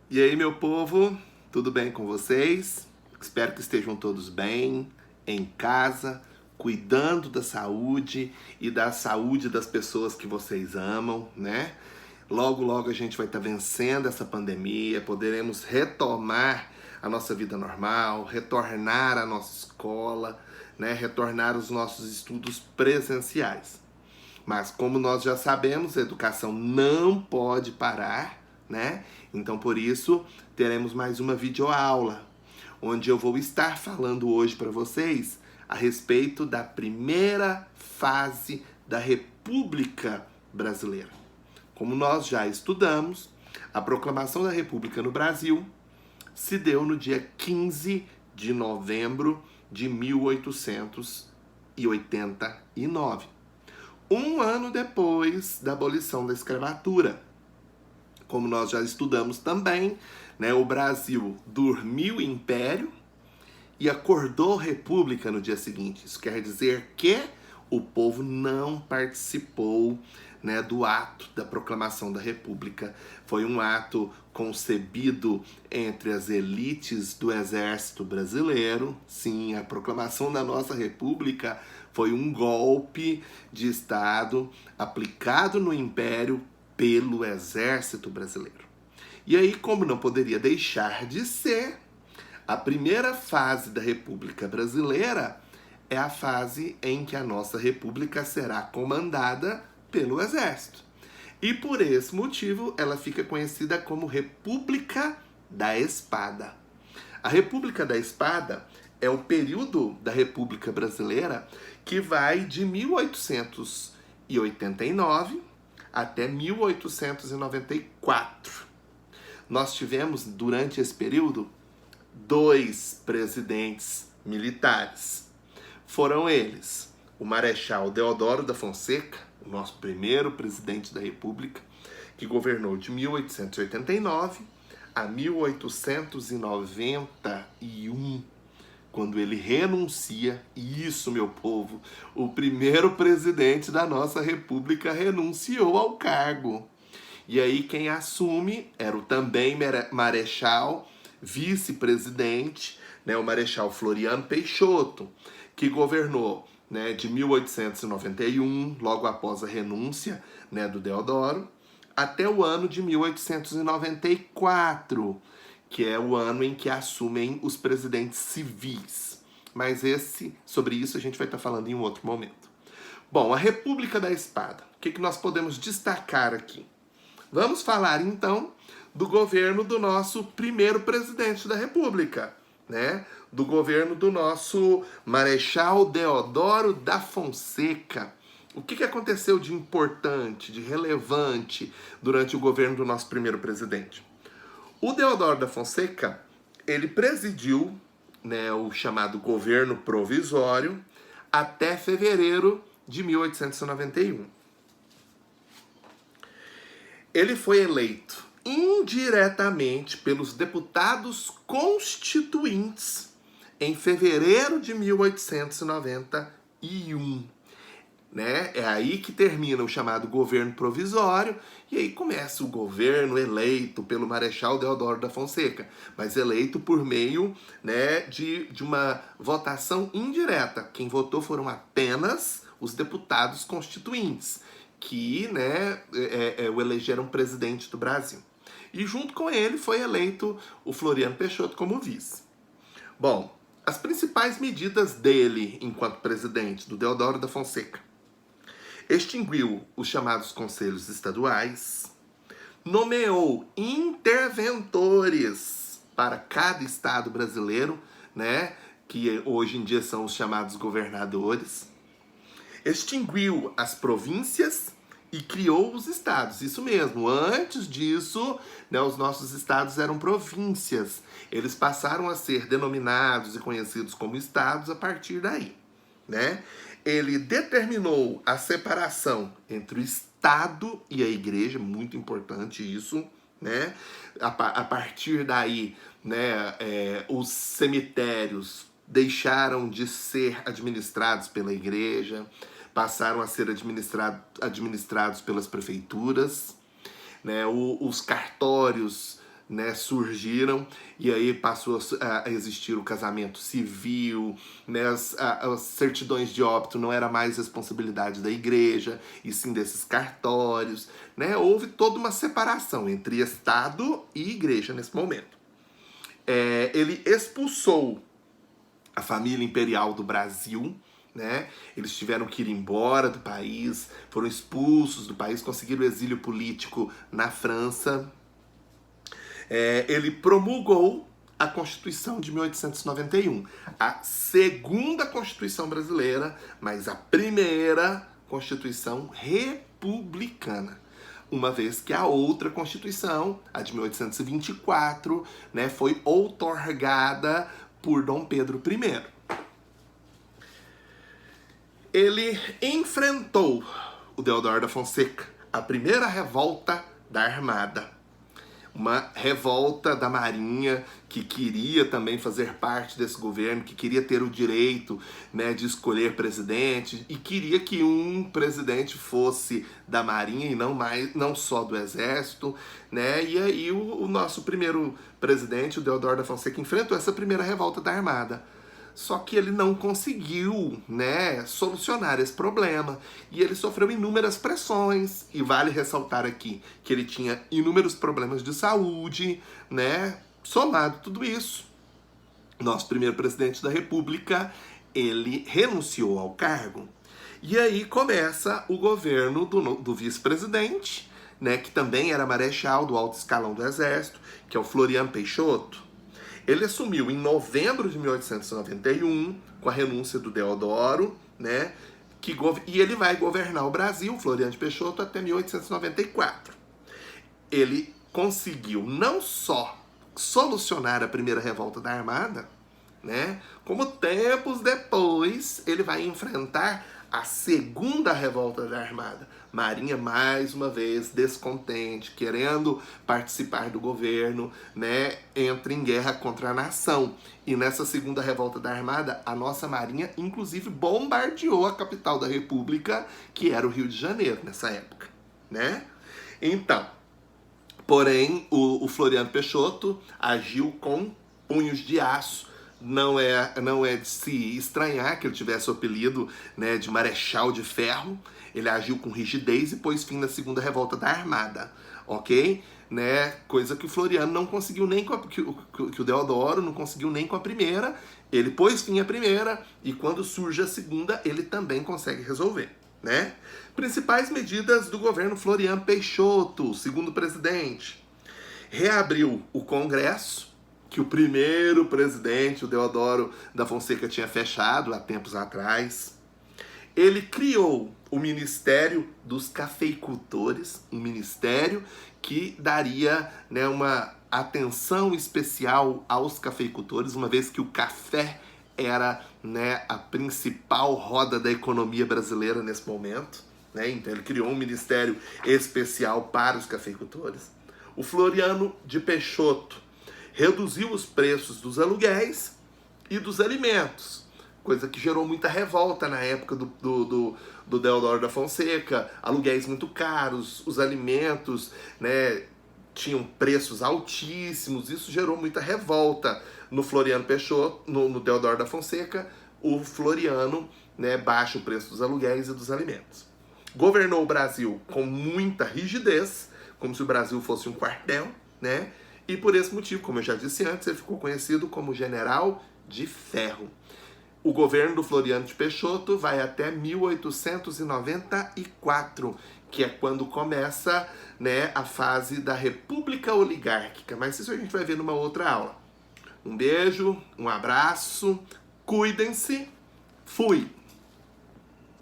E aí, meu povo, tudo bem com vocês? Espero que estejam todos bem, em casa, cuidando da saúde e da saúde das pessoas que vocês amam, né? Logo, logo a gente vai estar vencendo essa pandemia, poderemos retomar a nossa vida normal, retornar à nossa escola, né? Retornar aos nossos estudos presenciais. Mas como nós já sabemos, a educação não pode parar, né? Então por isso teremos mais uma videoaula, onde eu vou estar falando hoje para vocês a respeito da primeira fase da República Brasileira. Como nós já estudamos, a proclamação da República no Brasil se deu no dia 15 de novembro de 1889. Um ano depois da abolição da escravatura. Como nós já estudamos também, né, o Brasil dormiu império e acordou república no dia seguinte. Isso quer dizer que o povo não participou, né, do ato da proclamação da República. Foi um ato concebido entre as elites do exército brasileiro. Sim, a proclamação da nossa República foi um golpe de Estado aplicado no Império pelo exército brasileiro. E aí, como não poderia deixar de ser, a primeira fase da República Brasileira é a fase em que a nossa República será comandada pelo Exército. E por esse motivo ela fica conhecida como República da Espada. A República da Espada é o período da República Brasileira que vai de 1889 até 1894. Nós tivemos, durante esse período, dois presidentes militares. Foram eles o Marechal Deodoro da Fonseca, o nosso primeiro presidente da República, que governou de 1889 a 1891, quando ele renuncia. Isso, meu povo, o primeiro presidente da nossa República renunciou ao cargo. E aí quem assume era o também Marechal vice-presidente, né, o Marechal Floriano Peixoto, que governou, né, de 1891, logo após a renúncia, né, do Deodoro, até o ano de 1894, que é o ano em que assumem os presidentes civis. Mas sobre isso a gente vai estar falando em um outro momento. Bom, a República da Espada. O que nós podemos destacar aqui? Vamos falar então do governo do nosso primeiro presidente da República, né? Do governo do nosso Marechal Deodoro da Fonseca. O que aconteceu de importante, de relevante durante o governo do nosso primeiro presidente? O Deodoro da Fonseca, ele presidiu, né, o chamado governo provisório até fevereiro de 1891. Ele foi eleito indiretamente pelos deputados constituintes em fevereiro de 1891. Né? É aí que termina o chamado governo provisório e aí começa o governo eleito pelo Marechal Deodoro da Fonseca, mas eleito por meio, né, de uma votação indireta. Quem votou foram apenas os deputados constituintes, que, né, o elegeram presidente do Brasil. E junto com ele foi eleito o Floriano Peixoto como vice. Bom, as principais medidas dele enquanto presidente, do Deodoro da Fonseca: extinguiu os chamados conselhos estaduais, nomeou interventores para cada estado brasileiro, né, que hoje em dia são os chamados governadores, extinguiu as províncias e criou os estados. Isso mesmo, antes disso, né, os nossos estados eram províncias. Eles passaram a ser denominados e conhecidos como estados a partir daí, né? Ele determinou a separação entre o Estado e a Igreja, muito importante isso, né? A partir daí, né, os cemitérios deixaram de ser administrados pela Igreja, passaram a ser administrados pelas prefeituras, né? Os cartórios né, surgiram, e aí passou a existir o casamento civil, né, as certidões de óbito não era mais responsabilidade da igreja, e sim desses cartórios, né, houve toda uma separação entre Estado e igreja nesse momento. Ele expulsou a família imperial do Brasil, né? Eles tiveram que ir embora do país, foram expulsos do país, conseguiram exílio político na França. Ele promulgou a Constituição de 1891, a segunda Constituição brasileira, mas a primeira Constituição republicana. Uma vez que a outra Constituição, a de 1824, né, foi outorgada por Dom Pedro I. Ele enfrentou o Deodoro da Fonseca, a primeira revolta da Armada. Uma revolta da Marinha que queria também fazer parte desse governo, que queria ter o direito, né, de escolher presidente e queria que um presidente fosse da Marinha e não só do Exército, né? E aí o nosso primeiro presidente, o Deodoro da Fonseca, enfrentou essa primeira revolta da Armada. Só que ele não conseguiu, né, solucionar esse problema. E ele sofreu inúmeras pressões. E vale ressaltar aqui que ele tinha inúmeros problemas de saúde, né? Somado tudo isso, nosso primeiro presidente da República, ele renunciou ao cargo. E aí começa o governo do vice-presidente, né, que também era marechal do alto escalão do Exército, que é o Floriano Peixoto. Ele assumiu em novembro de 1891, com a renúncia do Deodoro, né? E ele vai governar o Brasil, Floriano Peixoto, até 1894. Ele conseguiu não só solucionar a primeira revolta da Armada, né? Como tempos depois ele vai enfrentar a segunda revolta da Armada. Marinha, mais uma vez, descontente, querendo participar do governo, né, entra em guerra contra a nação. E nessa segunda revolta da Armada, a nossa Marinha, inclusive, bombardeou a capital da República, que era o Rio de Janeiro, nessa época, né? Então, porém, o Floriano Peixoto agiu com punhos de aço. Não é de se estranhar que ele tivesse o apelido, né, de Marechal de Ferro. Ele agiu com rigidez e pôs fim na segunda revolta da Armada, ok? Né? Coisa que o Floriano não conseguiu nem com que o Deodoro não conseguiu nem com a primeira. Ele pôs fim à primeira e quando surge a segunda, ele também consegue resolver, né? Principais medidas do governo Floriano Peixoto, segundo presidente. Reabriu o Congresso, que o primeiro presidente, o Deodoro da Fonseca, tinha fechado há tempos atrás. Ele criou o Ministério dos Cafeicultores, um ministério que daria, né, uma atenção especial aos cafeicultores, uma vez que o café era, né, a principal roda da economia brasileira nesse momento, né? Então ele criou um ministério especial para os cafeicultores. O Floriano de Peixoto reduziu os preços dos aluguéis e dos alimentos, coisa que gerou muita revolta na época do Deodoro da Fonseca. Aluguéis muito caros, os alimentos, né, tinham preços altíssimos, isso gerou muita revolta no Floriano Peixoto, no Deodoro da Fonseca. O Floriano, né, baixa o preço dos aluguéis e dos alimentos. Governou o Brasil com muita rigidez, como se o Brasil fosse um quartel, né? E por esse motivo, como eu já disse antes, ele ficou conhecido como General de Ferro. O governo do Floriano de Peixoto vai até 1894, que é quando começa, né, a fase da República Oligárquica. Mas isso a gente vai ver numa outra aula. Um beijo, um abraço, cuidem-se, fui!